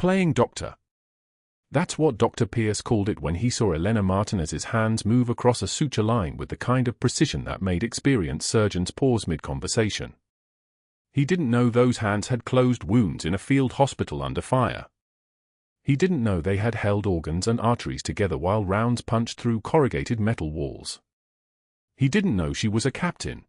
Playing doctor. That's what Dr. Pierce called it when he saw Elena Martinez's hands move across a suture line with the kind of precision that made experienced surgeons pause mid-conversation. He didn't know those hands had closed wounds in a field hospital under fire. He didn't know they had held organs and arteries together while rounds punched through corrugated metal walls. He didn't know she was a captain.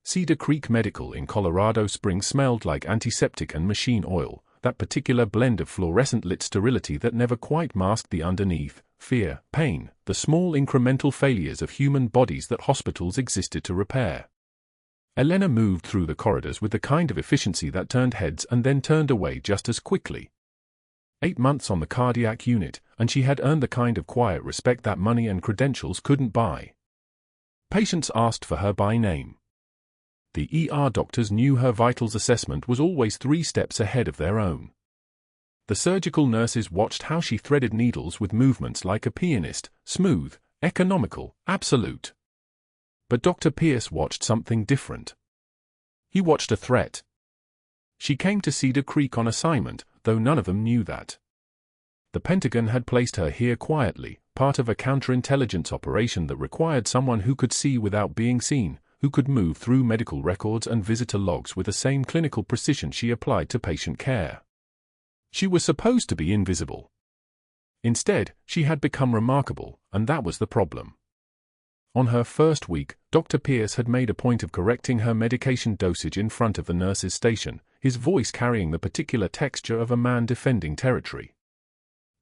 Cedar Creek Medical in Colorado Springs smelled like antiseptic and machine oil, that particular blend of fluorescent-lit sterility that never quite masked the underneath, fear, pain, the small incremental failures of human bodies that hospitals existed to repair. Elena moved through the corridors with the kind of efficiency that turned heads and then turned away just as quickly. 8 months on the cardiac unit, and she had earned the kind of quiet respect that money and credentials couldn't buy. Patients asked for her by name. The ER doctors knew her vitals assessment was always 3 steps ahead of their own. The surgical nurses watched how she threaded needles with movements like a pianist, smooth, economical, absolute. But Dr. Pierce watched something different. He watched a threat. She came to Cedar Creek on assignment, though none of them knew that. The Pentagon had placed her here quietly, part of a counterintelligence operation that required someone who could see without being seen, who could move through medical records and visitor logs with the same clinical precision she applied to patient care. She was supposed to be invisible. Instead, she had become remarkable, and that was the problem. On her first week, Dr. Pierce had made a point of correcting her medication dosage in front of the nurse's station, his voice carrying the particular texture of a man defending territory.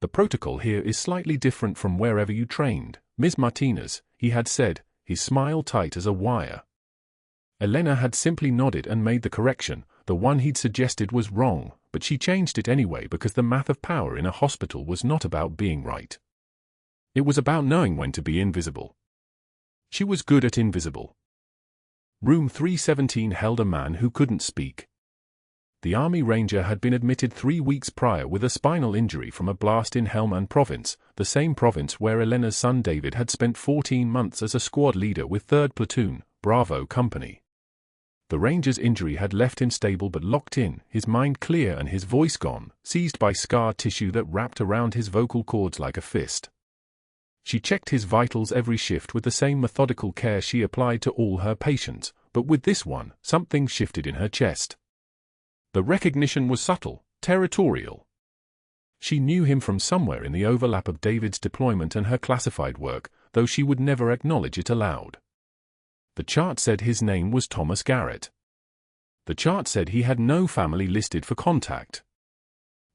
"The protocol here is slightly different from wherever you trained, Ms. Martinez," he had said, his smile tight as a wire. Elena had simply nodded and made the correction. The one he'd suggested was wrong, but she changed it anyway because the math of power in a hospital was not about being right. It was about knowing when to be invisible. She was good at invisible. Room 317 held a man who couldn't speak. The Army Ranger had been admitted 3 weeks prior with a spinal injury from a blast in Helmand Province, the same province where Elena's son David had spent 14 months as a squad leader with 3rd Platoon, Bravo Company. The Ranger's injury had left him stable but locked in, his mind clear and his voice gone, seized by scar tissue that wrapped around his vocal cords like a fist. She checked his vitals every shift with the same methodical care she applied to all her patients, but with this one, something shifted in her chest. The recognition was subtle, territorial. She knew him from somewhere in the overlap of David's deployment and her classified work, though she would never acknowledge it aloud. The chart said his name was Thomas Garrett. The chart said he had no family listed for contact.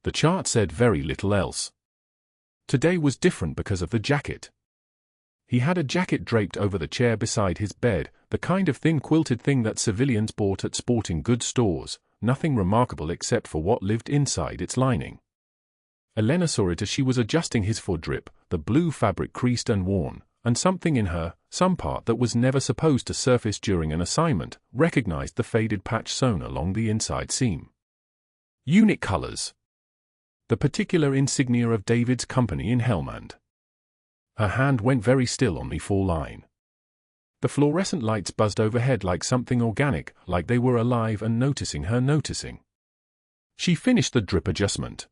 The chart said very little else. Today was different because of the jacket. He had a jacket draped over the chair beside his bed, the kind of thin quilted thing that civilians bought at sporting goods stores, nothing remarkable except for what lived inside its lining. Elena saw it as she was adjusting his foredrip, the blue fabric creased and worn, and something in her, some part that was never supposed to surface during an assignment, recognized the faded patch sewn along the inside seam. Unit colors. The particular insignia of David's company in Helmand. Her hand went very still on the 4 line. The fluorescent lights buzzed overhead like something organic, like they were alive and noticing her noticing. She finished the drip adjustment.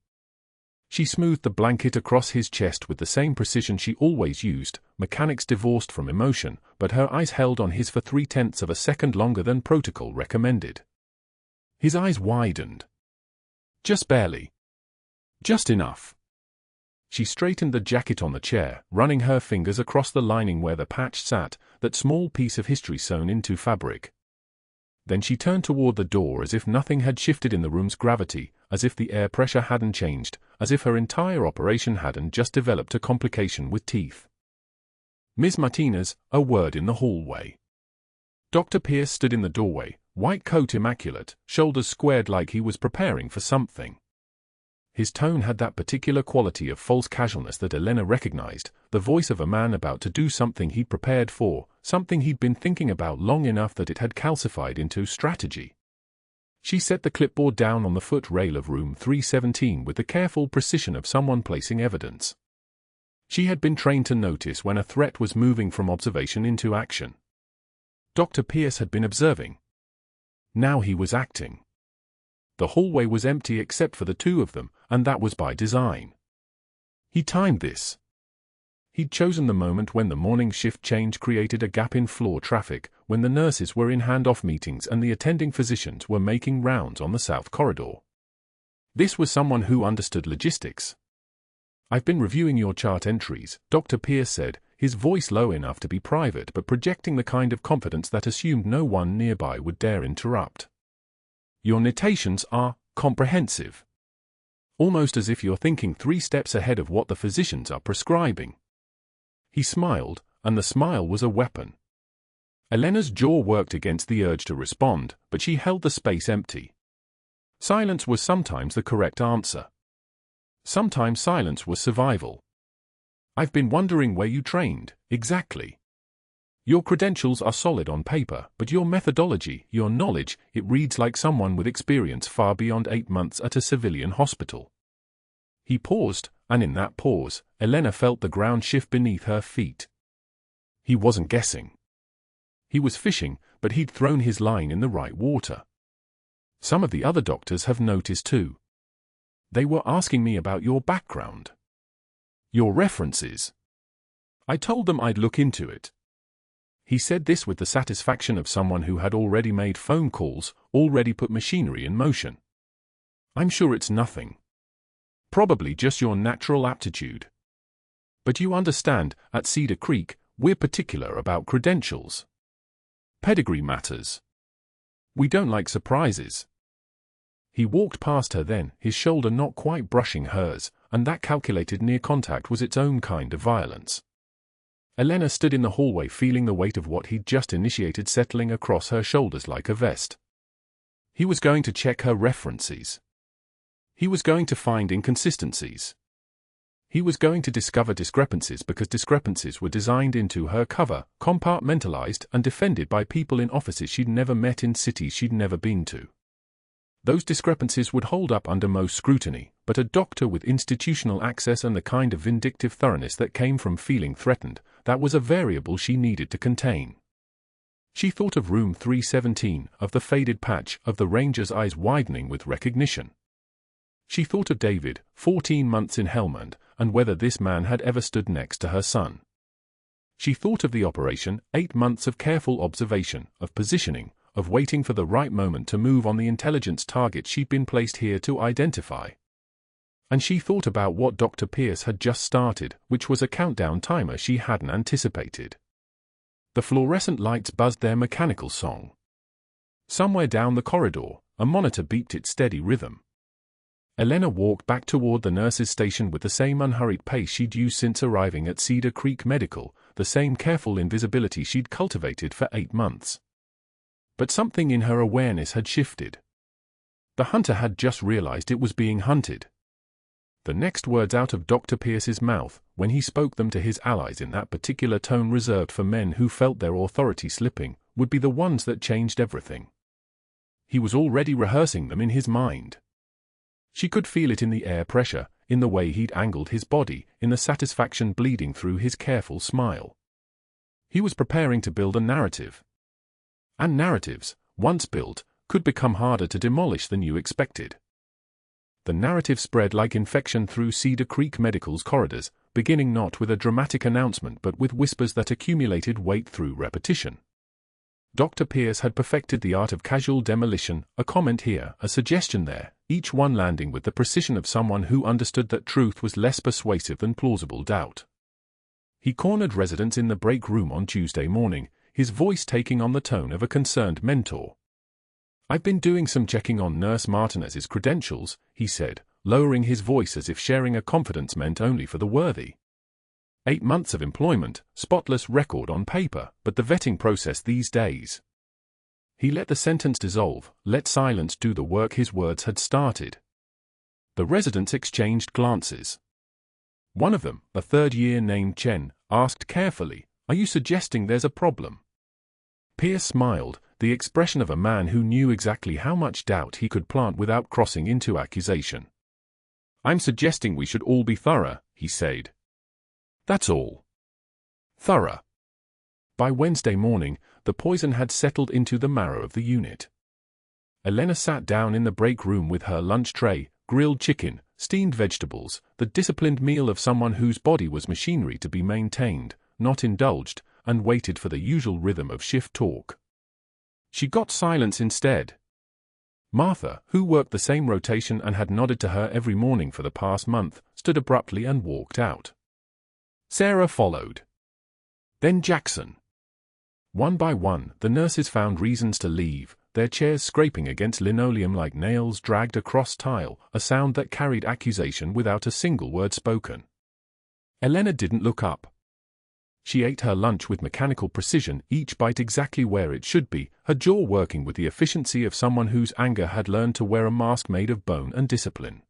She smoothed the blanket across his chest with the same precision she always used, mechanics divorced from emotion, but her eyes held on his for 0.3 of a second longer than protocol recommended. His eyes widened. Just barely. Just enough. She straightened the jacket on the chair, running her fingers across the lining where the patch sat, that small piece of history sewn into fabric. Then she turned toward the door as if nothing had shifted in the room's gravity, as if the air pressure hadn't changed, as if her entire operation hadn't just developed a complication with teeth. "Ms. Martinez," a word in the hallway. Dr. Pierce stood in the doorway, white coat immaculate, shoulders squared like he was preparing for something. His tone had that particular quality of false casualness that Elena recognized, the voice of a man about to do something he'd prepared for, something he'd been thinking about long enough that it had calcified into strategy. She set the clipboard down on the foot rail of room 317 with the careful precision of someone placing evidence. She had been trained to notice when a threat was moving from observation into action. Dr. Pierce had been observing. Now he was acting. The hallway was empty except for the 2 of them, and that was by design. He timed this. He'd chosen the moment when the morning shift change created a gap in floor traffic, when the nurses were in handoff meetings and the attending physicians were making rounds on the south corridor. This was someone who understood logistics. "I've been reviewing your chart entries," Dr. Pierce said, his voice low enough to be private but projecting the kind of confidence that assumed no one nearby would dare interrupt. "Your notations are comprehensive. Almost as if you're thinking 3 steps ahead of what the physicians are prescribing." He smiled, and the smile was a weapon. Elena's jaw worked against the urge to respond, but she held the space empty. Silence was sometimes the correct answer. Sometimes silence was survival. "I've been wondering where you trained, exactly. Your credentials are solid on paper, but your methodology, your knowledge, it reads like someone with experience far beyond 8 months at a civilian hospital." He paused, and in that pause, Elena felt the ground shift beneath her feet. He wasn't guessing. He was fishing, but he'd thrown his line in the right water. "Some of the other doctors have noticed too. They were asking me about your background. Your references. I told them I'd look into it." He said this with the satisfaction of someone who had already made phone calls, already put machinery in motion. "I'm sure it's nothing. Probably just your natural aptitude. But you understand, at Cedar Creek, we're particular about credentials. Pedigree matters. We don't like surprises." He walked past her then, his shoulder not quite brushing hers, and that calculated near contact was its own kind of violence. Elena stood in the hallway feeling the weight of what he'd just initiated settling across her shoulders like a vest. He was going to check her references. He was going to find inconsistencies. He was going to discover discrepancies because discrepancies were designed into her cover, compartmentalized and defended by people in offices she'd never met in cities she'd never been to. Those discrepancies would hold up under most scrutiny, but a doctor with institutional access and the kind of vindictive thoroughness that came from feeling threatened, that was a variable she needed to contain. She thought of room 317, of the faded patch, of the ranger's eyes widening with recognition. She thought of David, 14 months in Helmand, and whether this man had ever stood next to her son. She thought of the operation, 8 months of careful observation, of positioning, of waiting for the right moment to move on the intelligence target she'd been placed here to identify. And she thought about what Dr. Pierce had just started, which was a countdown timer she hadn't anticipated. The fluorescent lights buzzed their mechanical song. Somewhere down the corridor, a monitor beeped its steady rhythm. Elena walked back toward the nurse's station with the same unhurried pace she'd used since arriving at Cedar Creek Medical, the same careful invisibility she'd cultivated for 8 months. But something in her awareness had shifted. The hunter had just realized it was being hunted. The next words out of Dr. Pierce's mouth, when he spoke them to his allies in that particular tone reserved for men who felt their authority slipping, would be the ones that changed everything. He was already rehearsing them in his mind. She could feel it in the air pressure, in the way he'd angled his body, in the satisfaction bleeding through his careful smile. He was preparing to build a narrative. And narratives, once built, could become harder to demolish than you expected. The narrative spread like infection through Cedar Creek Medical's corridors, beginning not with a dramatic announcement but with whispers that accumulated weight through repetition. Dr. Pierce had perfected the art of casual demolition, a comment here, a suggestion there, each one landing with the precision of someone who understood that truth was less persuasive than plausible doubt. He cornered residents in the break room on Tuesday morning, his voice taking on the tone of a concerned mentor. "I've been doing some checking on Nurse Martinez's credentials," he said, lowering his voice as if sharing a confidence meant only for the worthy. 8 months of employment, spotless record on paper, but the vetting process these days. He let the sentence dissolve, let silence do the work his words had started. The residents exchanged glances. One of them, a third-year named Chen, asked carefully, "Are you suggesting there's a problem?" Pierce smiled, the expression of a man who knew exactly how much doubt he could plant without crossing into accusation. "I'm suggesting we should all be thorough," he said. "That's all. Thorough." By Wednesday morning, the poison had settled into the marrow of the unit. Elena sat down in the break room with her lunch tray, grilled chicken, steamed vegetables, the disciplined meal of someone whose body was machinery to be maintained, not indulged, and waited for the usual rhythm of shift talk. She got silence instead. Martha, who worked the same rotation and had nodded to her every morning for the past month, stood abruptly and walked out. Sarah followed. Then Jackson. One by one, the nurses found reasons to leave, their chairs scraping against linoleum like nails dragged across tile, a sound that carried accusation without a single word spoken. Elena didn't look up. She ate her lunch with mechanical precision, each bite exactly where it should be, her jaw working with the efficiency of someone whose anger had learned to wear a mask made of bone and discipline.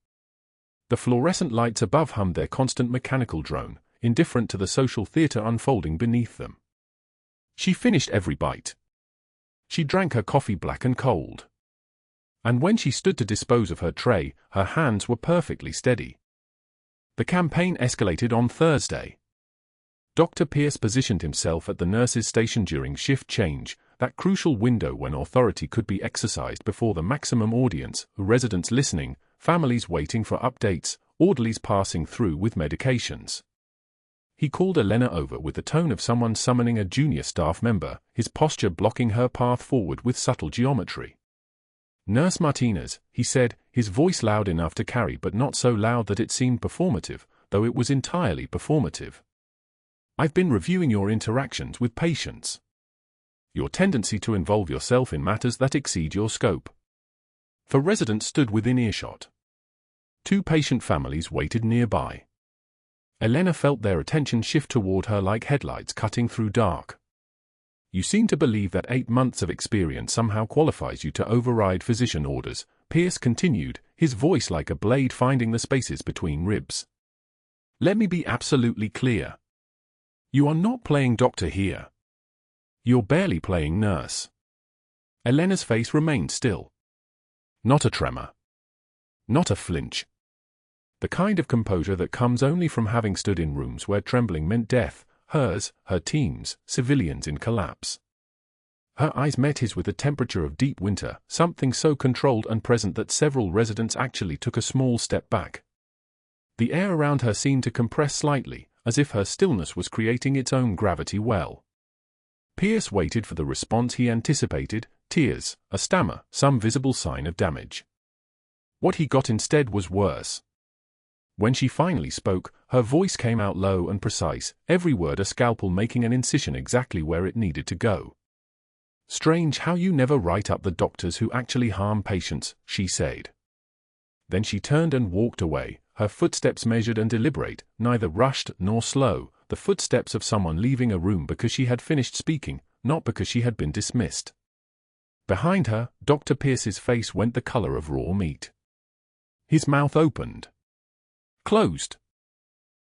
The fluorescent lights above hummed their constant mechanical drone, indifferent to the social theater unfolding beneath them. She finished every bite. She drank her coffee black and cold. And when she stood to dispose of her tray, her hands were perfectly steady. The campaign escalated on Thursday. Dr. Pierce positioned himself at the nurses' station during shift change, that crucial window when authority could be exercised before the maximum audience, residents listening, families waiting for updates, orderlies passing through with medications. He called Elena over with the tone of someone summoning a junior staff member, his posture blocking her path forward with subtle geometry. "Nurse Martinez," he said, his voice loud enough to carry but not so loud that it seemed performative, though it was entirely performative. "I've been reviewing your interactions with patients. Your tendency to involve yourself in matters that exceed your scope." The residents stood within earshot. Two patient families waited nearby. Elena felt their attention shift toward her like headlights cutting through dark. "You seem to believe that 8 months of experience somehow qualifies you to override physician orders," Pierce continued, his voice like a blade finding the spaces between ribs. "Let me be absolutely clear. You are not playing doctor here. You're barely playing nurse." Elena's face remained still. Not a tremor. Not a flinch. The kind of composure that comes only from having stood in rooms where trembling meant death, hers, her team's, civilians in collapse. Her eyes met his with the temperature of deep winter, something so controlled and present that several residents actually took a small step back. The air around her seemed to compress slightly, as if her stillness was creating its own gravity well. Pierce waited for the response he anticipated, tears, a stammer, some visible sign of damage. What he got instead was worse. When she finally spoke, her voice came out low and precise, every word a scalpel making an incision exactly where it needed to go. "Strange how you never write up the doctors who actually harm patients," she said. Then she turned and walked away, her footsteps measured and deliberate, neither rushed nor slow, the footsteps of someone leaving a room because she had finished speaking, not because she had been dismissed. Behind her, Dr. Pierce's face went the color of raw meat. His mouth opened. Closed.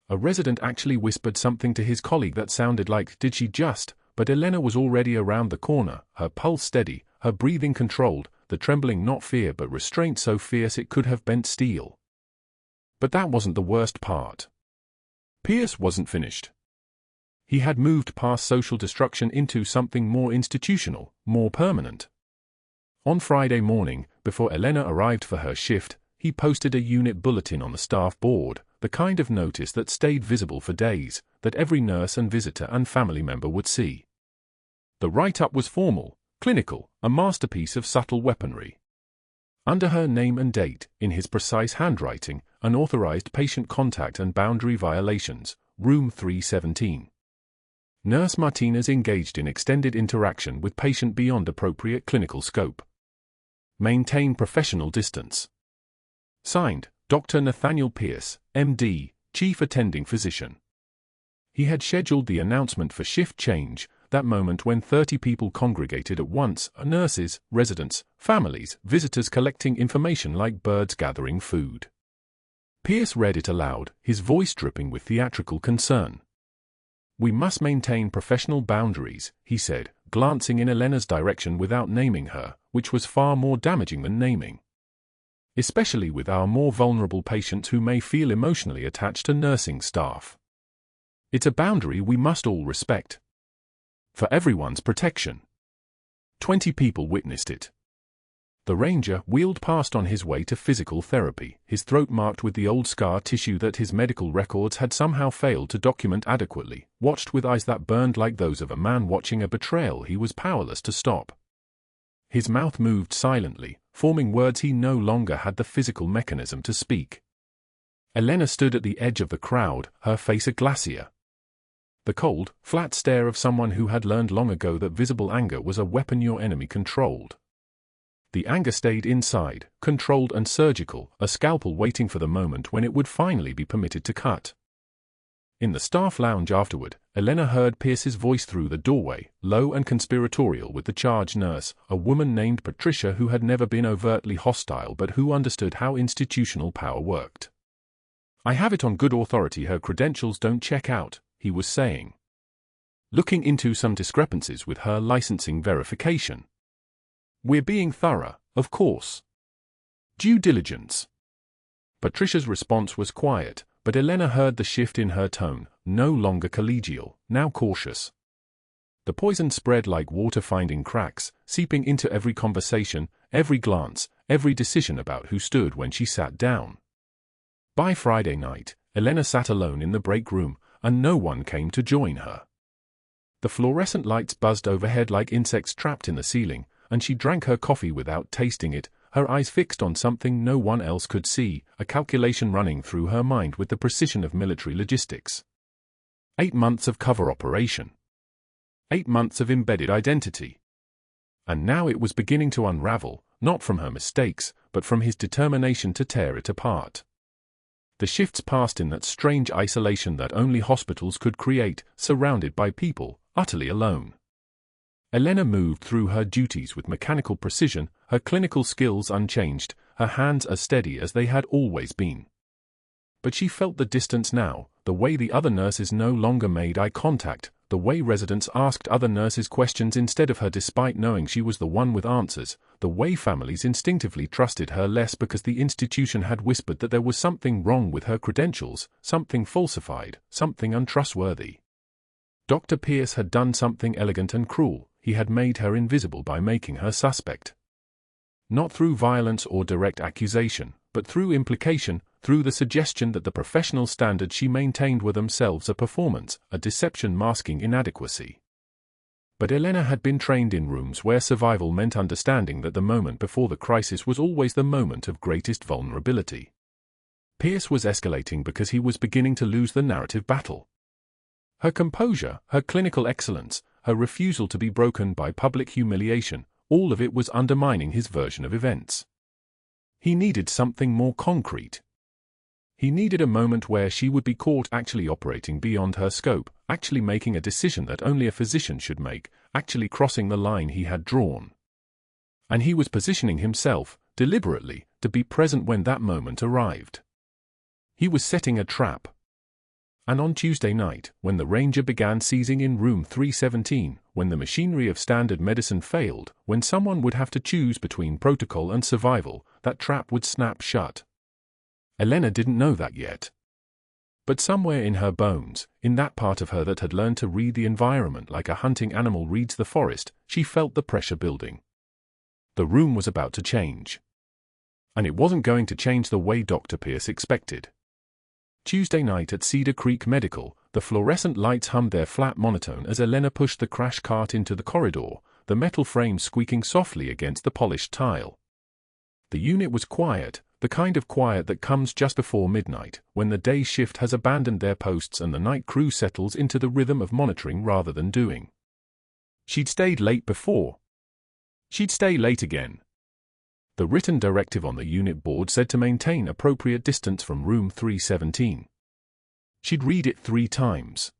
A resident actually whispered something to his colleague that sounded like, "Did she just?" But Elena was already around the corner, her pulse steady, her breathing controlled, the trembling not fear but restraint so fierce it could have bent steel. But that wasn't the worst part. Pierce wasn't finished. He had moved past social destruction into something more institutional, more permanent. On Friday morning, before Elena arrived for her shift, he posted a unit bulletin on the staff board, the kind of notice that stayed visible for days, that every nurse and visitor and family member would see. The write-up was formal, clinical, a masterpiece of subtle weaponry. Under her name and date, in his precise handwriting, unauthorized patient contact and boundary violations, room 317. Nurse Martinez engaged in extended interaction with patient beyond appropriate clinical scope. Maintain professional distance. Signed, Dr. Nathaniel Pierce, M.D., Chief Attending Physician. He had scheduled the announcement for shift change, that moment when 30 people congregated at once, nurses, residents, families, visitors collecting information like birds gathering food. Pierce read it aloud, his voice dripping with theatrical concern. "We must maintain professional boundaries," he said, glancing in Elena's direction without naming her, which was far more damaging than naming. "Especially with our more vulnerable patients who may feel emotionally attached to nursing staff. It's a boundary we must all respect. For everyone's protection." 20 people witnessed it. The ranger wheeled past on his way to physical therapy, his throat marked with the old scar tissue that his medical records had somehow failed to document adequately, watched with eyes that burned like those of a man watching a betrayal he was powerless to stop. His mouth moved silently, forming words he no longer had the physical mechanism to speak. Elena stood at the edge of the crowd, her face a glacier. The cold, flat stare of someone who had learned long ago that visible anger was a weapon your enemy controlled. The anger stayed inside, controlled and surgical, a scalpel waiting for the moment when it would finally be permitted to cut. In the staff lounge afterward, Elena heard Pierce's voice through the doorway, low and conspiratorial with the charge nurse, a woman named Patricia who had never been overtly hostile but who understood how institutional power worked. "I have it on good authority her credentials don't check out," he was saying, looking into some discrepancies with her licensing verification. "We're being thorough, of course. Due diligence." Patricia's response was quiet, but Elena heard the shift in her tone, no longer collegial, now cautious. The poison spread like water finding cracks, seeping into every conversation, every glance, every decision about who stood when she sat down. By Friday night, Elena sat alone in the break room, and no one came to join her. The fluorescent lights buzzed overhead like insects trapped in the ceiling, and she drank her coffee without tasting it, her eyes fixed on something no one else could see, a calculation running through her mind with the precision of military logistics. 8 months of cover operation. 8 months of embedded identity. And now it was beginning to unravel, not from her mistakes, but from his determination to tear it apart. The shifts passed in that strange isolation that only hospitals could create, surrounded by people, utterly alone. Elena moved through her duties with mechanical precision, her clinical skills unchanged, her hands as steady as they had always been. But she felt the distance now, the way the other nurses no longer made eye contact, the way residents asked other nurses questions instead of her despite knowing she was the one with answers, the way families instinctively trusted her less because the institution had whispered that there was something wrong with her credentials, something falsified, something untrustworthy. Dr. Pierce had done something elegant and cruel. He had made her invisible by making her suspect. Not through violence or direct accusation, but through implication, through the suggestion that the professional standards she maintained were themselves a performance, a deception masking inadequacy. But Elena had been trained in rooms where survival meant understanding that the moment before the crisis was always the moment of greatest vulnerability. Pierce was escalating because he was beginning to lose the narrative battle. Her composure, her clinical excellence, her refusal to be broken by public humiliation, all of it was undermining his version of events. He needed something more concrete. He needed a moment where she would be caught actually operating beyond her scope, actually making a decision that only a physician should make, actually crossing the line he had drawn. And he was positioning himself, deliberately, to be present when that moment arrived. He was setting a trap. And on Tuesday night, when the ranger began seizing in room 317, when the machinery of standard medicine failed, when someone would have to choose between protocol and survival, that trap would snap shut. Elena didn't know that yet. But somewhere in her bones, in that part of her that had learned to read the environment like a hunting animal reads the forest, she felt the pressure building. The room was about to change. And it wasn't going to change the way Dr. Pierce expected. Tuesday night at Cedar Creek Medical, the fluorescent lights hummed their flat monotone as Elena pushed the crash cart into the corridor, the metal frame squeaking softly against the polished tile. The unit was quiet, the kind of quiet that comes just before midnight, when the day shift has abandoned their posts and the night crew settles into the rhythm of monitoring rather than doing. She'd stayed late before. She'd stay late again. The written directive on the unit board said to maintain appropriate distance from room 317. She'd read it 3 times.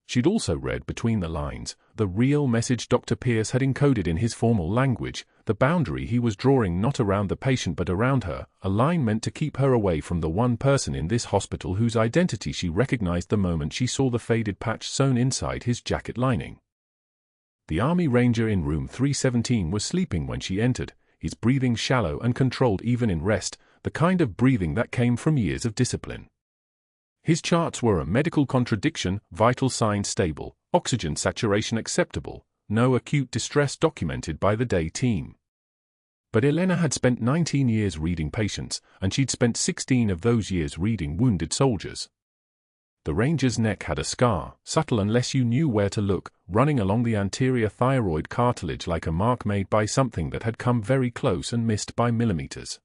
She'd also read between the lines, the real message Dr. Pierce had encoded in his formal language, the boundary he was drawing not around the patient but around her, a line meant to keep her away from the one person in this hospital whose identity she recognized the moment she saw the faded patch sewn inside his jacket lining. The Army Ranger in room 317 was sleeping when she entered, his breathing shallow and controlled even in rest, the kind of breathing that came from years of discipline. His charts were a medical contradiction, vital signs stable, oxygen saturation acceptable, no acute distress documented by the day team. But Elena had spent 19 years reading patients, and she'd spent 16 of those years reading wounded soldiers. The ranger's neck had a scar, subtle unless you knew where to look, running along the anterior thyroid cartilage like a mark made by something that had come very close and missed by millimeters.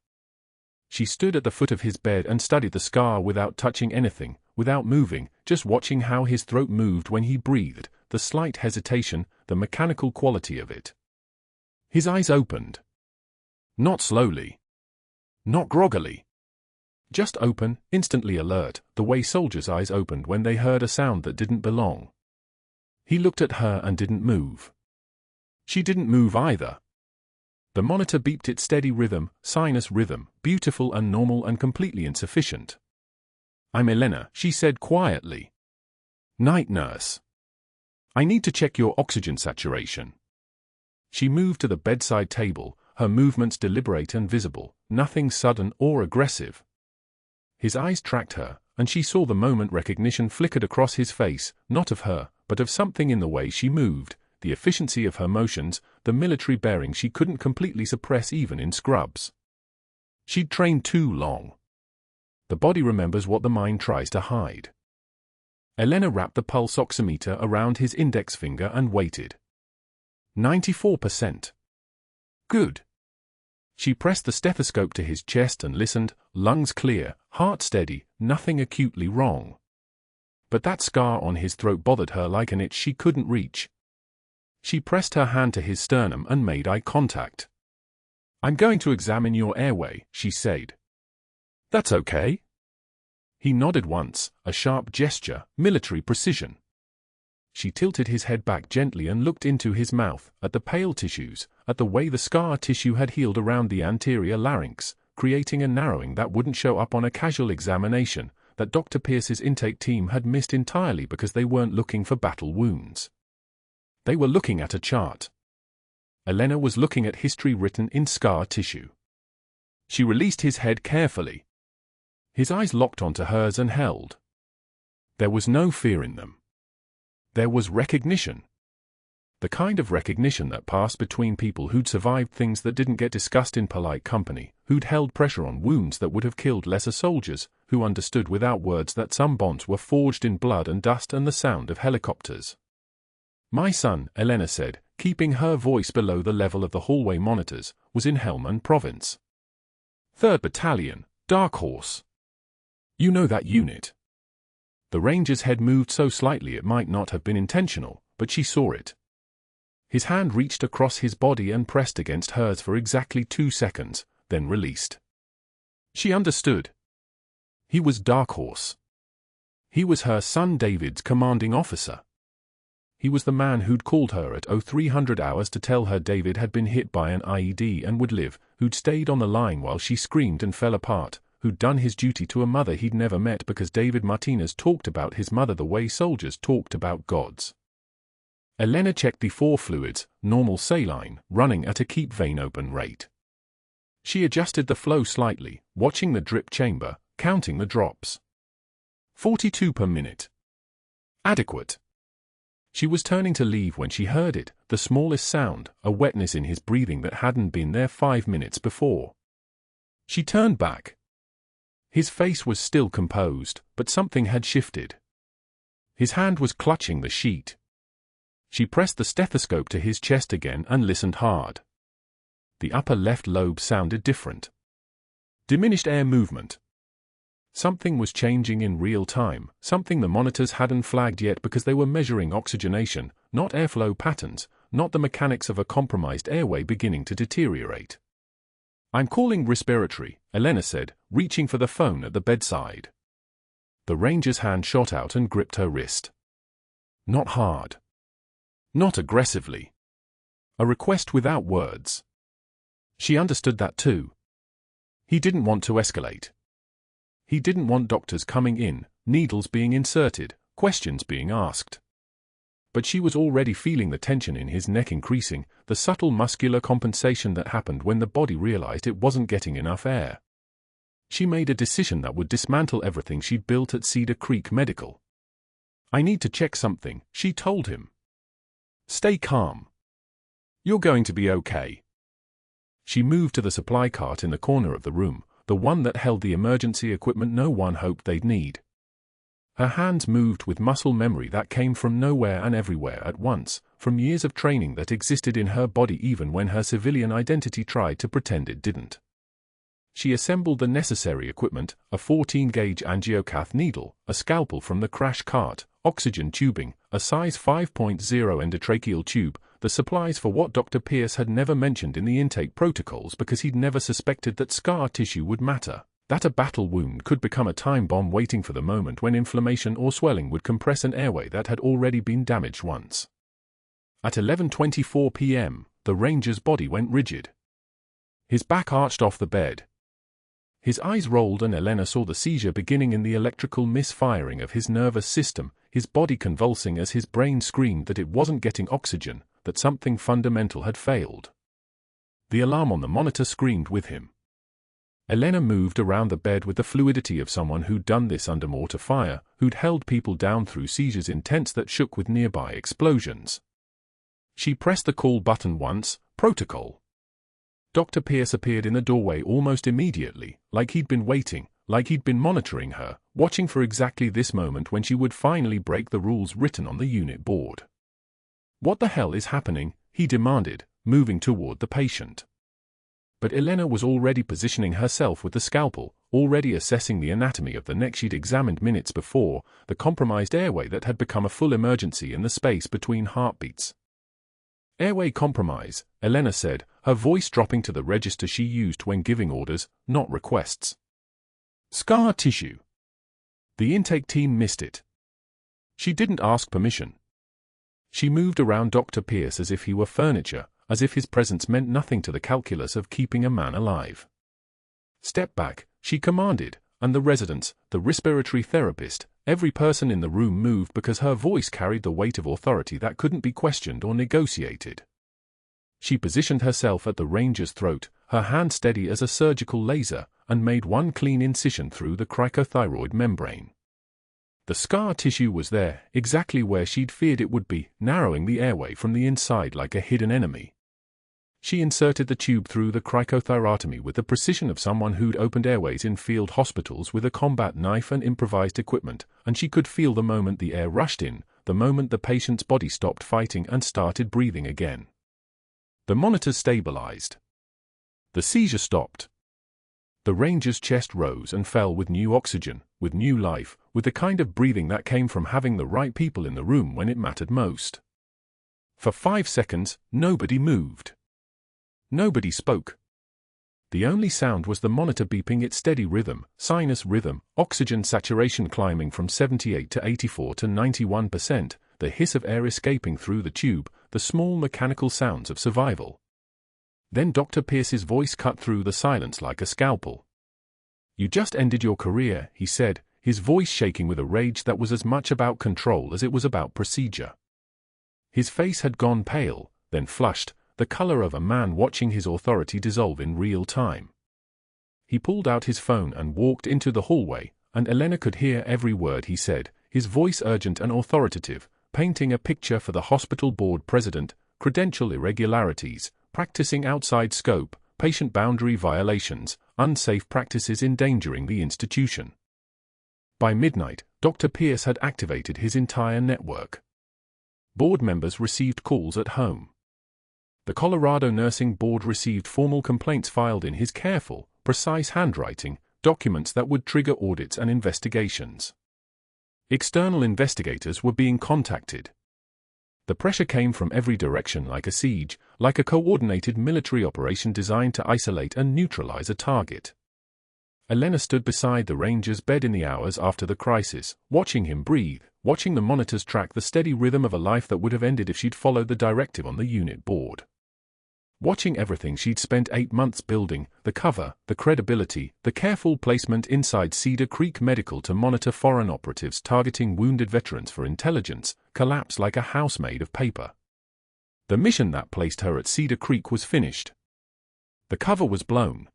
She stood at the foot of his bed and studied the scar without touching anything, without moving, just watching how his throat moved when he breathed, the slight hesitation, the mechanical quality of it. His eyes opened. Not slowly. Not groggily. Just open, instantly alert, the way soldiers' eyes opened when they heard a sound that didn't belong. He looked at her and didn't move. She didn't move either. The monitor beeped its steady rhythm, sinus rhythm, beautiful and normal and completely insufficient. "I'm Elena," she said quietly. "Night nurse. I need to check your oxygen saturation." She moved to the bedside table, her movements deliberate and visible, nothing sudden or aggressive. His eyes tracked her, and she saw the moment recognition flickered across his face, not of her, but of something in the way she moved, the efficiency of her motions, the military bearing she couldn't completely suppress even in scrubs. She'd trained too long. The body remembers what the mind tries to hide. Elena wrapped the pulse oximeter around his index finger and waited. 94%. Good. She pressed the stethoscope to his chest and listened, lungs clear, heart steady, nothing acutely wrong. But that scar on his throat bothered her like an itch she couldn't reach. She pressed her hand to his sternum and made eye contact. "I'm going to examine your airway," she said. "That's okay." He nodded once, a sharp gesture, military precision. She tilted his head back gently and looked into his mouth, at the pale tissues, at the way the scar tissue had healed around the anterior larynx, creating a narrowing that wouldn't show up on a casual examination, that Dr. Pierce's intake team had missed entirely because they weren't looking for battle wounds. They were looking at a chart. Elena was looking at history written in scar tissue. She released his head carefully. His eyes locked onto hers and held. There was no fear in them. There was recognition. The kind of recognition that passed between people who'd survived things that didn't get discussed in polite company, who'd held pressure on wounds that would have killed lesser soldiers, who understood without words that some bonds were forged in blood and dust and the sound of helicopters. "My son," Elena said, keeping her voice below the level of the hallway monitors, was in Helmand Province. 3rd Battalion, Dark Horse. You know that unit." The ranger's head moved so slightly it might not have been intentional, but she saw it. His hand reached across his body and pressed against hers for exactly 2 seconds, then released. She understood. He was Dark Horse. He was her son David's commanding officer. He was the man who'd called her at 0300 hours to tell her David had been hit by an IED and would live, who'd stayed on the line while she screamed and fell apart, who'd done his duty to a mother he'd never met because David Martinez talked about his mother the way soldiers talked about gods. Elena checked the 4 fluids, normal saline, running at a keep vein open rate. She adjusted the flow slightly, watching the drip chamber, counting the drops. 42 per minute. Adequate. She was turning to leave when she heard it, the smallest sound, a wetness in his breathing that hadn't been there 5 minutes before. She turned back. His face was still composed, but something had shifted. His hand was clutching the sheet. She pressed the stethoscope to his chest again and listened hard. The upper left lobe sounded different. Diminished air movement. Something was changing in real time, something the monitors hadn't flagged yet because they were measuring oxygenation, not airflow patterns, not the mechanics of a compromised airway beginning to deteriorate. "I'm calling respiratory," Elena said, reaching for the phone at the bedside. The ranger's hand shot out and gripped her wrist. Not hard. Not aggressively. A request without words. She understood that too. He didn't want to escalate. He didn't want doctors coming in, needles being inserted, questions being asked. But she was already feeling the tension in his neck increasing, the subtle muscular compensation that happened when the body realized it wasn't getting enough air. She made a decision that would dismantle everything she'd built at Cedar Creek Medical. "I need to check something," she told him. "Stay calm. You're going to be okay." She moved to the supply cart in the corner of the room, the one that held the emergency equipment no one hoped they'd need. Her hands moved with muscle memory that came from nowhere and everywhere at once, from years of training that existed in her body even when her civilian identity tried to pretend it didn't. She assembled the necessary equipment, a 14-gauge angiocath needle, a scalpel from the crash cart, oxygen tubing, a size 5.0 endotracheal tube, the supplies for what Dr. Pierce had never mentioned in the intake protocols because he'd never suspected that scar tissue would matter, that a battle wound could become a time bomb waiting for the moment when inflammation or swelling would compress an airway that had already been damaged once. At 11:24 p.m., the ranger's body went rigid. His back arched off the bed. His eyes rolled and Elena saw the seizure beginning in the electrical misfiring of his nervous system, his body convulsing as his brain screamed that it wasn't getting oxygen, that something fundamental had failed. The alarm on the monitor screamed with him. Elena moved around the bed with the fluidity of someone who'd done this under mortar fire, who'd held people down through seizures in tents that shook with nearby explosions. She pressed the call button once, protocol. Dr. Pierce appeared in the doorway almost immediately, like he'd been waiting, like he'd been monitoring her, watching for exactly this moment when she would finally break the rules written on the unit board. "What the hell is happening?" he demanded, moving toward the patient. But Elena was already positioning herself with the scalpel, already assessing the anatomy of the neck she'd examined minutes before, the compromised airway that had become a full emergency in the space between heartbeats. "Airway compromise," Elena said, her voice dropping to the register she used when giving orders, not requests. "Scar tissue." The intake team missed it. She didn't ask permission. She moved around Dr. Pierce as if he were furniture, as if his presence meant nothing to the calculus of keeping a man alive. "Step back," she commanded, and the residents, the respiratory therapist, every person in the room moved because her voice carried the weight of authority that couldn't be questioned or negotiated. She positioned herself at the ranger's throat, her hand steady as a surgical laser, and made one clean incision through the cricothyroid membrane. The scar tissue was there, exactly where she'd feared it would be, narrowing the airway from the inside like a hidden enemy. She inserted the tube through the cricothyrotomy with the precision of someone who'd opened airways in field hospitals with a combat knife and improvised equipment, and she could feel the moment the air rushed in, the moment the patient's body stopped fighting and started breathing again. The monitors stabilized. The seizure stopped. The ranger's chest rose and fell with new oxygen, with new life, with the kind of breathing that came from having the right people in the room when it mattered most. For 5 seconds, nobody moved. Nobody spoke. The only sound was the monitor beeping its steady rhythm, sinus rhythm, oxygen saturation climbing from 78 to 84 to 91%, the hiss of air escaping through the tube, the small mechanical sounds of survival. Then Dr. Pierce's voice cut through the silence like a scalpel. "You just ended your career," he said, his voice shaking with a rage that was as much about control as it was about procedure. His face had gone pale, then flushed, the color of a man watching his authority dissolve in real time. He pulled out his phone and walked into the hallway, and Elena could hear every word he said, his voice urgent and authoritative, painting a picture for the hospital board president, credential irregularities, practicing outside scope, patient boundary violations, unsafe practices endangering the institution. By midnight, Dr. Pierce had activated his entire network. Board members received calls at home. The Colorado Nursing Board received formal complaints filed in his careful, precise handwriting, documents that would trigger audits and investigations. External investigators were being contacted. The pressure came from every direction like a siege, like a coordinated military operation designed to isolate and neutralize a target. Elena stood beside the ranger's bed in the hours after the crisis, watching him breathe, watching the monitors track the steady rhythm of a life that would have ended if she'd followed the directive on the unit board. Watching everything she'd spent 8 months building, the cover, the credibility, the careful placement inside Cedar Creek Medical to monitor foreign operatives targeting wounded veterans for intelligence, collapse like a house made of paper. The mission that placed her at Cedar Creek was finished. The cover was blown.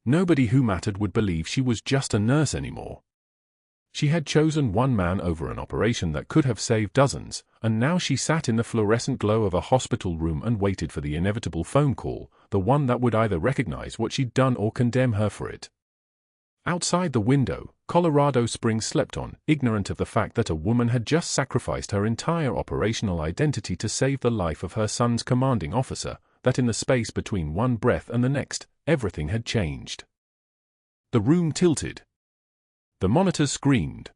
Nobody who mattered would believe she was just a nurse anymore. She had chosen one man over an operation that could have saved dozens, and now she sat in the fluorescent glow of a hospital room and waited for the inevitable phone call, the one that would either recognize what she'd done or condemn her for it. Outside the window, Colorado Springs slept on, ignorant of the fact that a woman had just sacrificed her entire operational identity to save the life of her son's commanding officer, that in the space between one breath and the next, everything had changed. The room tilted. The monitors screamed.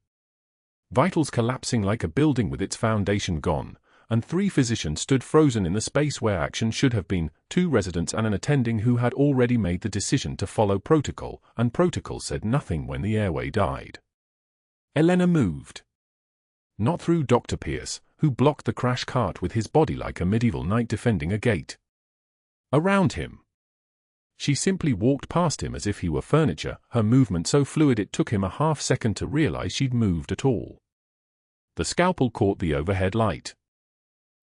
Vitals collapsing like a building with its foundation gone, and 3 physicians stood frozen in the space where action should have been, 2 residents and an attending who had already made the decision to follow protocol, and protocol said nothing when the airway died. Elena moved. Not through Dr. Pierce, who blocked the crash cart with his body like a medieval knight defending a gate. Around him. She simply walked past him as if he were furniture, her movement so fluid it took him a half-second to realize she'd moved at all. The scalpel caught the overhead light.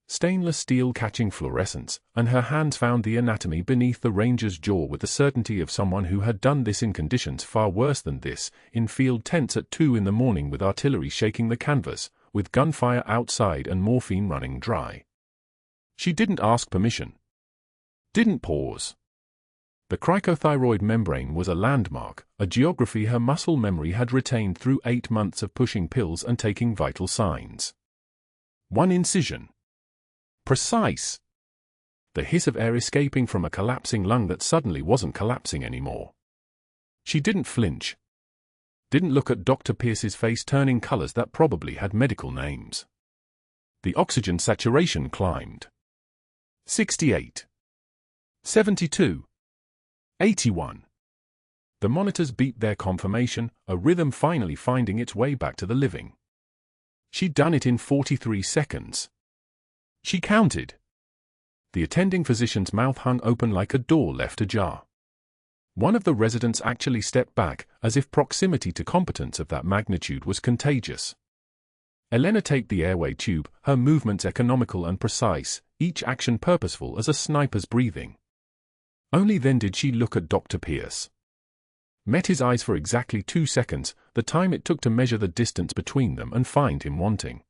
Stainless steel catching fluorescence, and her hands found the anatomy beneath the ranger's jaw with the certainty of someone who had done this in conditions far worse than this, in field tents at 2 in the morning with artillery shaking the canvas, with gunfire outside and morphine running dry. She didn't ask permission. Didn't pause. The cricothyroid membrane was a landmark, a geography her muscle memory had retained through 8 months of pushing pills and taking vital signs. 1 incision. Precise. The hiss of air escaping from a collapsing lung that suddenly wasn't collapsing anymore. She didn't flinch. Didn't look at Dr. Pierce's face turning colors that probably had medical names. The oxygen saturation climbed. 68. 72. 81. The monitors beeped their confirmation, a rhythm finally finding its way back to the living. She'd done it in 43 seconds. She counted. The attending physician's mouth hung open like a door left ajar. One of the residents actually stepped back, as if proximity to competence of that magnitude was contagious. Elena taped the airway tube, her movements economical and precise, each action purposeful as a sniper's breathing. Only then did she look at Dr. Pierce. Met his eyes for exactly 2 seconds, the time it took to measure the distance between them and find him wanting.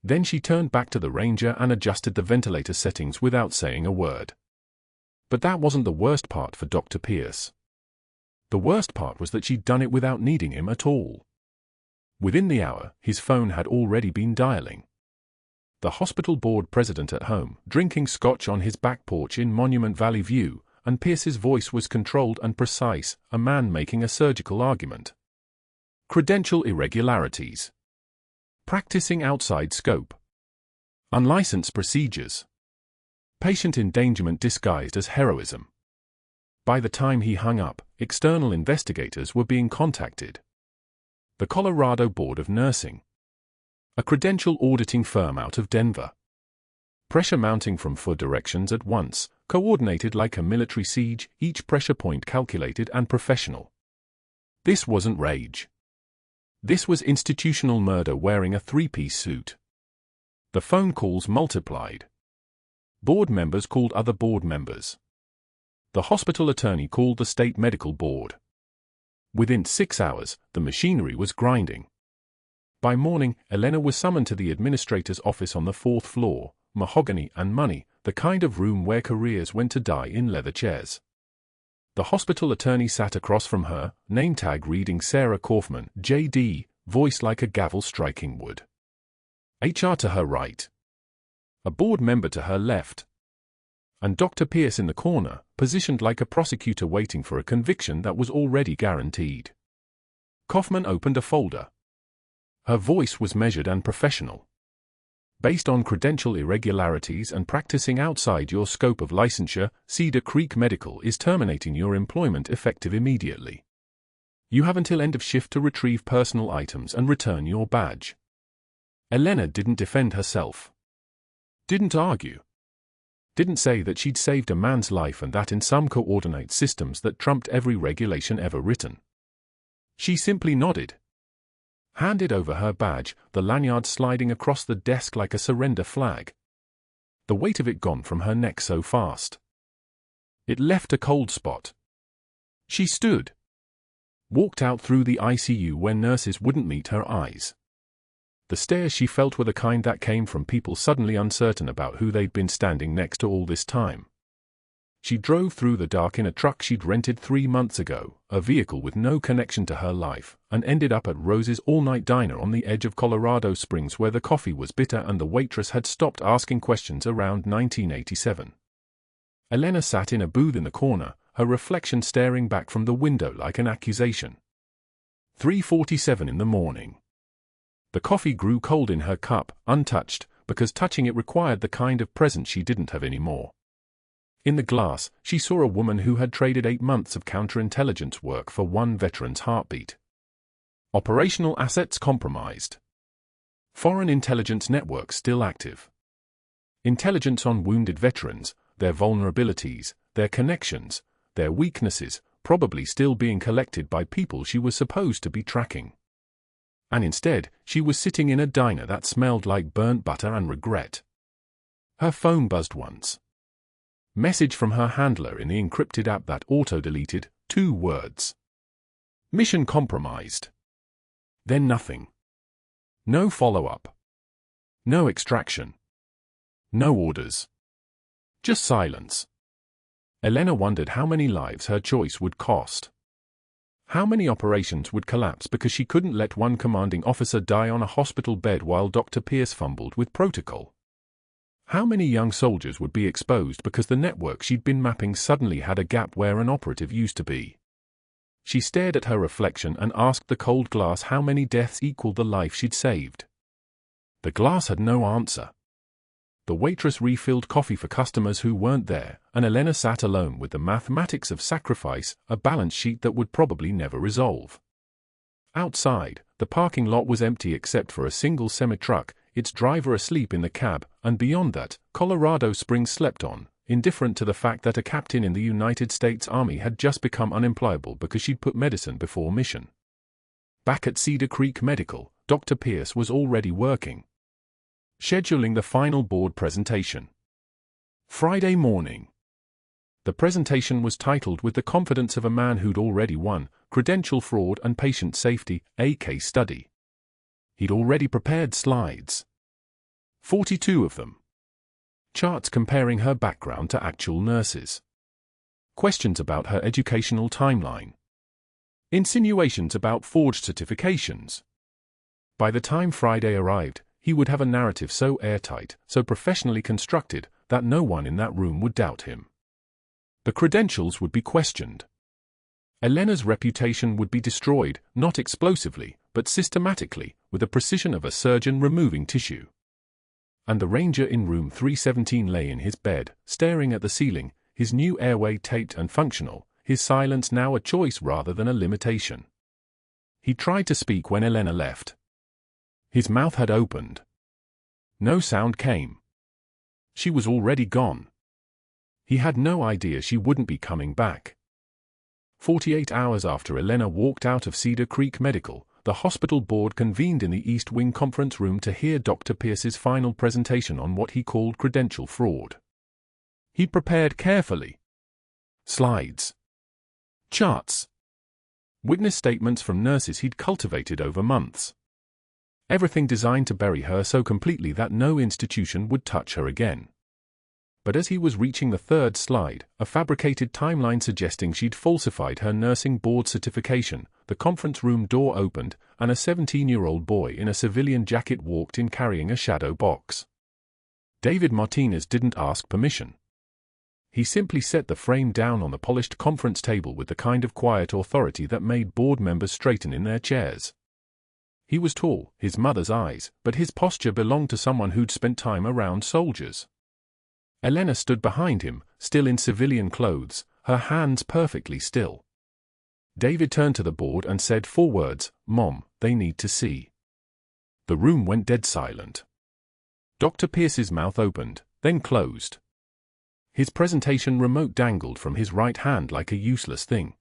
Then she turned back to the ranger and adjusted the ventilator settings without saying a word. But that wasn't the worst part for Dr. Pierce. The worst part was that she'd done it without needing him at all. Within the hour, his phone had already been dialing. The hospital board president at home, drinking scotch on his back porch in Monument Valley View, and Pierce's voice was controlled and precise, a man making a surgical argument. Credential irregularities. Practicing outside scope. Unlicensed procedures. Patient endangerment disguised as heroism. By the time he hung up, external investigators were being contacted. The Colorado Board of Nursing. A credential auditing firm out of Denver. Pressure mounting from 4 directions at once, coordinated like a military siege, each pressure point calculated and professional. This wasn't rage. This was institutional murder wearing a 3-piece suit. The phone calls multiplied. Board members called other board members. The hospital attorney called the state medical board. Within 6 hours, the machinery was grinding. By morning, Elena was summoned to the administrator's office on the 4th floor, mahogany and money, the kind of room where careers went to die in leather chairs. The hospital attorney sat across from her, name tag reading Sarah Kaufman, J.D., voice like a gavel striking wood. HR to her right. A board member to her left. And Dr. Pierce in the corner, positioned like a prosecutor waiting for a conviction that was already guaranteed. Kaufman opened a folder. Her voice was measured and professional. Based on credential irregularities and practicing outside your scope of licensure, Cedar Creek Medical is terminating your employment effective immediately. You have until end of shift to retrieve personal items and return your badge. Elena didn't defend herself. Didn't argue. Didn't say that she'd saved a man's life and that in some coordinate systems that trumped every regulation ever written. She simply nodded. Handed over her badge, the lanyard sliding across the desk like a surrender flag. The weight of it gone from her neck so fast. It left a cold spot. She stood. walked out through the ICU where nurses wouldn't meet her eyes. The stares she felt were the kind that came from people suddenly uncertain about who they'd been standing next to all this time. She drove through the dark in a truck she'd rented 3 months ago, a vehicle with no connection to her life, and ended up at Rose's all-night diner on the edge of Colorado Springs where the coffee was bitter and the waitress had stopped asking questions around 1987. Elena sat in a booth in the corner, her reflection staring back from the window like an accusation. 3:47 in the morning. The coffee grew cold in her cup, untouched, because touching it required the kind of presence she didn't have anymore. In the glass, she saw a woman who had traded 8 months of counterintelligence work for one veteran's heartbeat. Operational assets compromised. Foreign intelligence networks still active. Intelligence on wounded veterans, their vulnerabilities, their connections, their weaknesses, probably still being collected by people she was supposed to be tracking. And instead, she was sitting in a diner that smelled like burnt butter and regret. Her phone buzzed once. Message from her handler in the encrypted app that auto-deleted 2 words. Mission compromised. Then nothing. No follow-up. No extraction. No orders. Just silence. Elena wondered how many lives her choice would cost. How many operations would collapse because she couldn't let one commanding officer die on a hospital bed while Dr. Pierce fumbled with protocol? How many young soldiers would be exposed because the network she'd been mapping suddenly had a gap where an operative used to be? She stared at her reflection and asked the cold glass how many deaths equaled the life she'd saved. The glass had no answer. The waitress refilled coffee for customers who weren't there, and Elena sat alone with the mathematics of sacrifice, a balance sheet that would probably never resolve. Outside, the parking lot was empty except for a single semi-truck, its driver asleep in the cab, and beyond that, Colorado Springs slept on, indifferent to the fact that a captain in the United States Army had just become unemployable because she'd put medicine before mission. Back at Cedar Creek Medical, Dr. Pierce was already working. Scheduling the final board presentation. Friday morning. The presentation was titled with the confidence of a man who'd already won, Credential Fraud and Patient Safety, a case study. He'd already prepared slides. 42 of them. Charts comparing her background to actual nurses. Questions about her educational timeline. Insinuations about forged certifications. By the time Friday arrived, he would have a narrative so airtight, so professionally constructed, that no one in that room would doubt him. The credentials would be questioned. Elena's reputation would be destroyed, not explosively, but systematically, with the precision of a surgeon removing tissue. And the ranger in room 317 lay in his bed, staring at the ceiling, his new airway taped and functional, his silence now a choice rather than a limitation. He tried to speak when Elena left. His mouth had opened. No sound came. She was already gone. He had no idea she wouldn't be coming back. 48 hours after Elena walked out of Cedar Creek Medical, the hospital board convened in the East Wing conference room to hear Dr. Pierce's final presentation on what he called credential fraud. He prepared carefully. Slides. Charts. Witness statements from nurses he'd cultivated over months. Everything designed to bury her so completely that no institution would touch her again. But as he was reaching the third slide, a fabricated timeline suggesting she'd falsified her nursing board certification, the conference room door opened, and a 17-year-old boy in a civilian jacket walked in carrying a shadow box. David Martinez didn't ask permission. He simply set the frame down on the polished conference table with the kind of quiet authority that made board members straighten in their chairs. He was tall, his mother's eyes, but his posture belonged to someone who'd spent time around soldiers. Elena stood behind him, still in civilian clothes, her hands perfectly still. David turned to the board and said 4 words, "Mom, they need to see." The room went dead silent. Dr. Pierce's mouth opened, then closed. His presentation remote dangled from his right hand like a useless thing.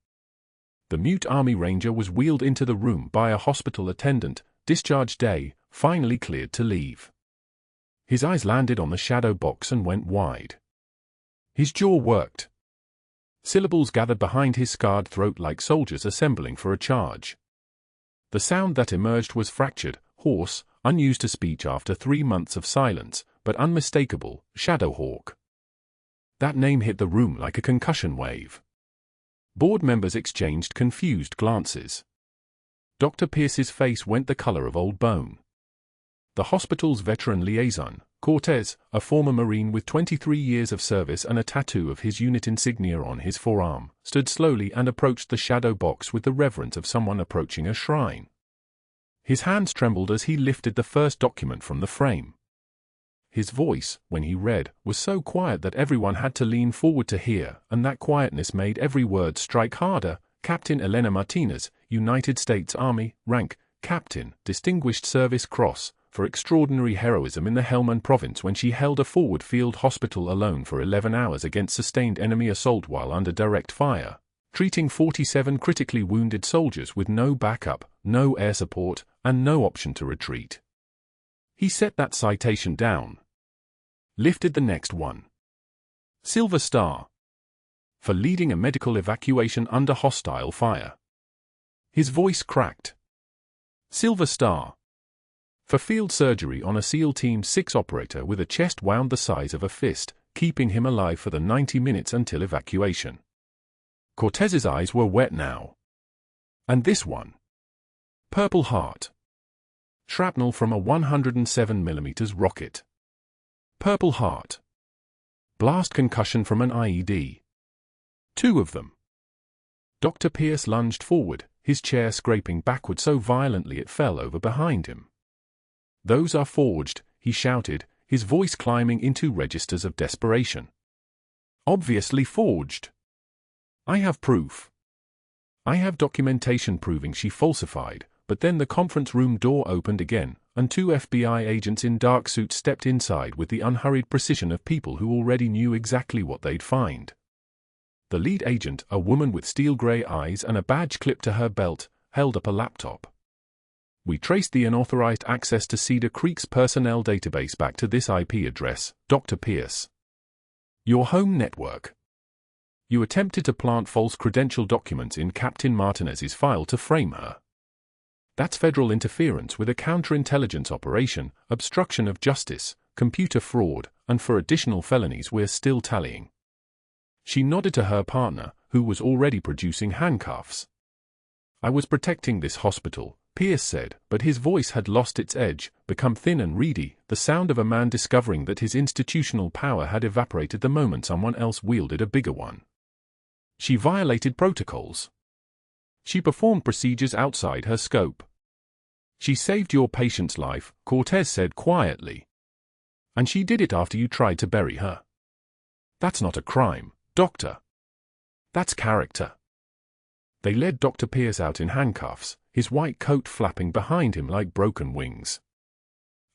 The mute Army Ranger was wheeled into the room by a hospital attendant, discharge day, finally cleared to leave. His eyes landed on the shadow box and went wide. His jaw worked. Syllables gathered behind his scarred throat like soldiers assembling for a charge. The sound that emerged was fractured, hoarse, unused to speech after 3 months of silence, but unmistakable, Shadowhawk. That name hit the room like a concussion wave. Board members exchanged confused glances. Dr. Pierce's face went the color of old bone. The hospital's veteran liaison, Cortez, a former Marine with 23 years of service and a tattoo of his unit insignia on his forearm, stood slowly and approached the shadow box with the reverence of someone approaching a shrine. His hands trembled as he lifted the first document from the frame. His voice, when he read, was so quiet that everyone had to lean forward to hear, and that quietness made every word strike harder. Captain Elena Martinez, United States Army, rank, Captain, Distinguished Service Cross, for extraordinary heroism in the Helmand Province when she held a forward field hospital alone for 11 hours against sustained enemy assault while under direct fire, treating 47 critically wounded soldiers with no backup, no air support, and no option to retreat. He set that citation down. Lifted the next one. Silver Star. For leading a medical evacuation under hostile fire. His voice cracked. Silver Star. For field surgery on a SEAL Team 6 operator with a chest wound the size of a fist, keeping him alive for the 90 minutes until evacuation. Cortez's eyes were wet now. And this one. Purple Heart. Shrapnel from a 107mm rocket. Purple Heart. Blast concussion from an IED. 2 of them. Dr. Pierce lunged forward, his chair scraping backward so violently it fell over behind him. Those are forged, he shouted, his voice climbing into registers of desperation. Obviously forged. I have proof. I have documentation proving she falsified, but then the conference room door opened again, and 2 FBI agents in dark suits stepped inside with the unhurried precision of people who already knew exactly what they'd find. The lead agent, a woman with steel-gray eyes and a badge clipped to her belt, held up a laptop. We traced the unauthorized access to Cedar Creek's personnel database back to this IP address, Dr. Pierce. Your home network. You attempted to plant false credential documents in Captain Martinez's file to frame her. That's federal interference with a counterintelligence operation, obstruction of justice, computer fraud, and for additional felonies we're still tallying. She nodded to her partner, who was already producing handcuffs. I was protecting this hospital, Pierce said, but his voice had lost its edge, become thin and reedy, the sound of a man discovering that his institutional power had evaporated the moment someone else wielded a bigger one. She violated protocols. She performed procedures outside her scope. She saved your patient's life, Cortez said quietly. And she did it after you tried to bury her. That's not a crime, Doctor. That's character. They led Dr. Pierce out in handcuffs, his white coat flapping behind him like broken wings.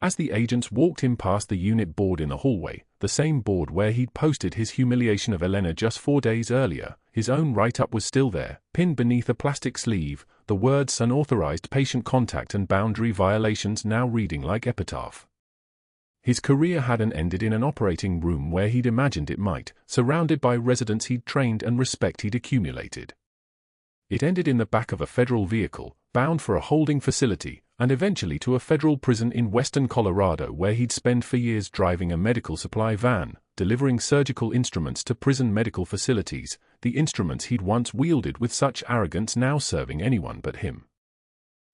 As the agents walked him past the unit board in the hallway, the same board where he'd posted his humiliation of Elena just 4 days earlier, his own write-up was still there, pinned beneath a plastic sleeve, the words unauthorized patient contact and boundary violations now reading like epitaph. His career hadn't ended in an operating room where he'd imagined it might, surrounded by residents he'd trained and respect he'd accumulated. It ended in the back of a federal vehicle, bound for a holding facility, and eventually to a federal prison in western Colorado where he'd spent for years driving a medical supply van, delivering surgical instruments to prison medical facilities, the instruments he'd once wielded with such arrogance now serving anyone but him.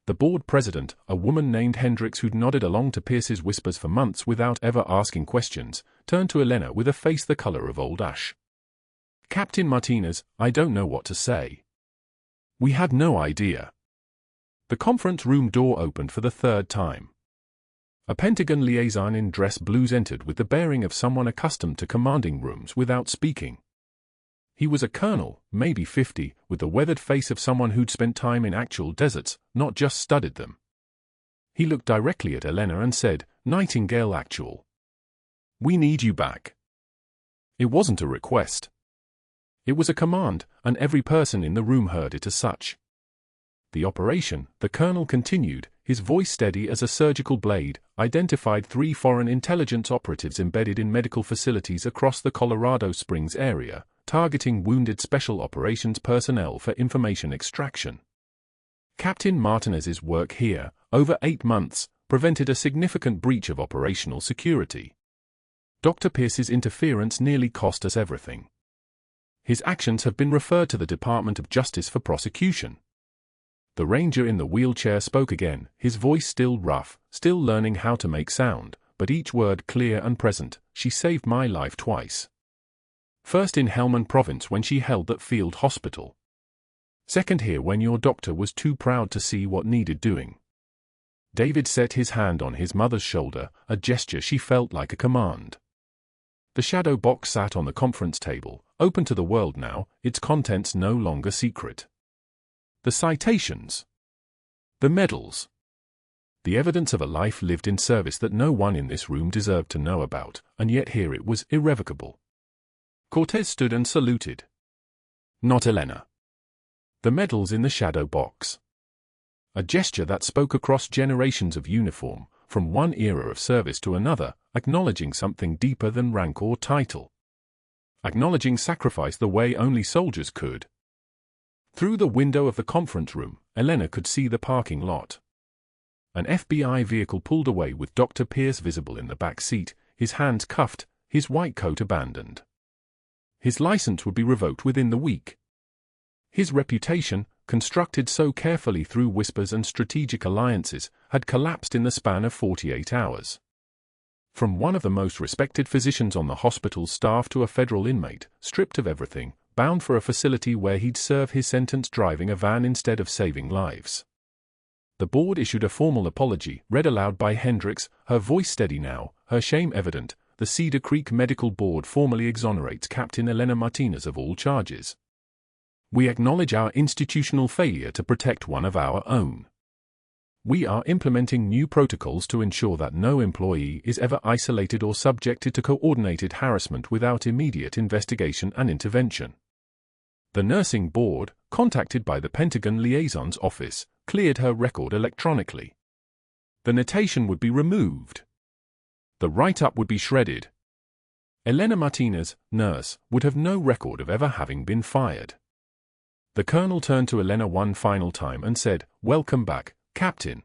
The board president, a woman named Hendricks who'd nodded along to Pierce's whispers for months without ever asking questions, turned to Elena with a face the color of old ash. Captain Martinez, I don't know what to say. We had no idea. The conference room door opened for the 3rd time. A Pentagon liaison in dress blues entered with the bearing of someone accustomed to commanding rooms without speaking. He was a colonel, maybe 50, with the weathered face of someone who'd spent time in actual deserts, not just studied them. He looked directly at Elena and said, Nightingale Actual. We need you back. It wasn't a request. It was a command, and every person in the room heard it as such. The operation, the colonel continued, his voice steady as a surgical blade, identified 3 foreign intelligence operatives embedded in medical facilities across the Colorado Springs area, targeting wounded special operations personnel for information extraction. Captain Martinez's work here, over 8 months, prevented a significant breach of operational security. Dr. Pierce's interference nearly cost us everything. His actions have been referred to the Department of Justice for prosecution. The ranger in the wheelchair spoke again, his voice still rough, still learning how to make sound, but each word clear and present. She saved my life twice. First in Helmand Province when she held that field hospital. Second here when your doctor was too proud to see what needed doing. David set his hand on his mother's shoulder, a gesture she felt like a command. The shadow box sat on the conference table, open to the world now, its contents no longer secret. The citations. The medals. The evidence of a life lived in service that no one in this room deserved to know about, and yet here it was irrevocable. Cortez stood and saluted. Not Elena. The medals in the shadow box. A gesture that spoke across generations of uniform, from one era of service to another, acknowledging something deeper than rank or title. Acknowledging sacrifice the way only soldiers could. Through the window of the conference room, Elena could see the parking lot. An FBI vehicle pulled away with Dr. Pierce visible in the back seat, his hands cuffed, his white coat abandoned. His license would be revoked within the week. His reputation, constructed so carefully through whispers and strategic alliances, had collapsed in the span of 48 hours. From one of the most respected physicians on the hospital staff to a federal inmate, stripped of everything, bound for a facility where he'd serve his sentence driving a van instead of saving lives. The board issued a formal apology, read aloud by Hendricks, her voice steady now, her shame evident. The Cedar Creek Medical Board formally exonerates Captain Elena Martinez of all charges. We acknowledge our institutional failure to protect one of our own. We are implementing new protocols to ensure that no employee is ever isolated or subjected to coordinated harassment without immediate investigation and intervention. The nursing board, contacted by the Pentagon Liaison's office, cleared her record electronically. The notation would be removed. The write-up would be shredded. Elena Martinez, nurse, would have no record of ever having been fired. The colonel turned to Elena one final time and said, "Welcome back, Captain.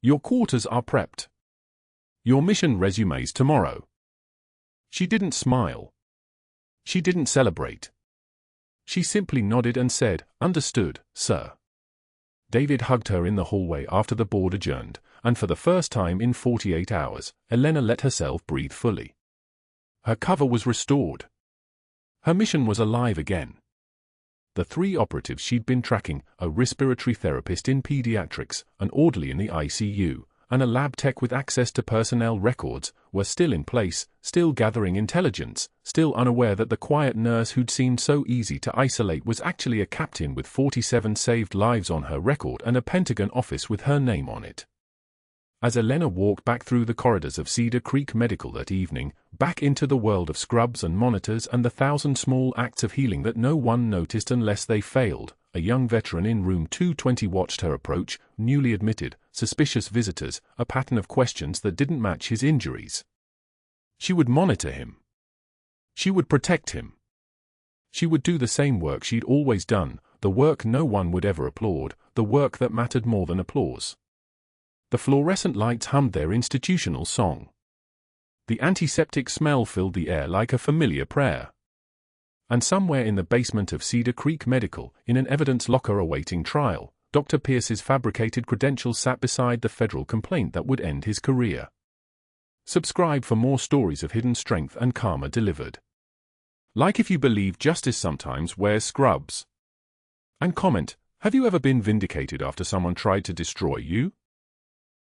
Your quarters are prepped. Your mission resumes tomorrow." She didn't smile. She didn't celebrate. She simply nodded and said, "Understood, sir." David hugged her in the hallway after the board adjourned, and for the first time in 48 hours, Elena let herself breathe fully. Her cover was restored. Her mission was alive again. The 3 operatives she'd been tracking, a respiratory therapist in pediatrics, an orderly in the ICU, and a lab tech with access to personnel records, were still in place, still gathering intelligence, still unaware that the quiet nurse who'd seemed so easy to isolate was actually a captain with 47 saved lives on her record and a Pentagon office with her name on it. As Elena walked back through the corridors of Cedar Creek Medical that evening, back into the world of scrubs and monitors and the 1,000 small acts of healing that no one noticed unless they failed, a young veteran in room 220 watched her approach, newly admitted, suspicious visitors, a pattern of questions that didn't match his injuries. She would monitor him. She would protect him. She would do the same work she'd always done, the work no one would ever applaud, the work that mattered more than applause. The fluorescent lights hummed their institutional song. The antiseptic smell filled the air like a familiar prayer. And somewhere in the basement of Cedar Creek Medical, in an evidence locker awaiting trial, Dr. Pierce's fabricated credentials sat beside the federal complaint that would end his career. Subscribe for more stories of hidden strength and karma delivered. Like if you believe justice sometimes wears scrubs. And comment, have you ever been vindicated after someone tried to destroy you?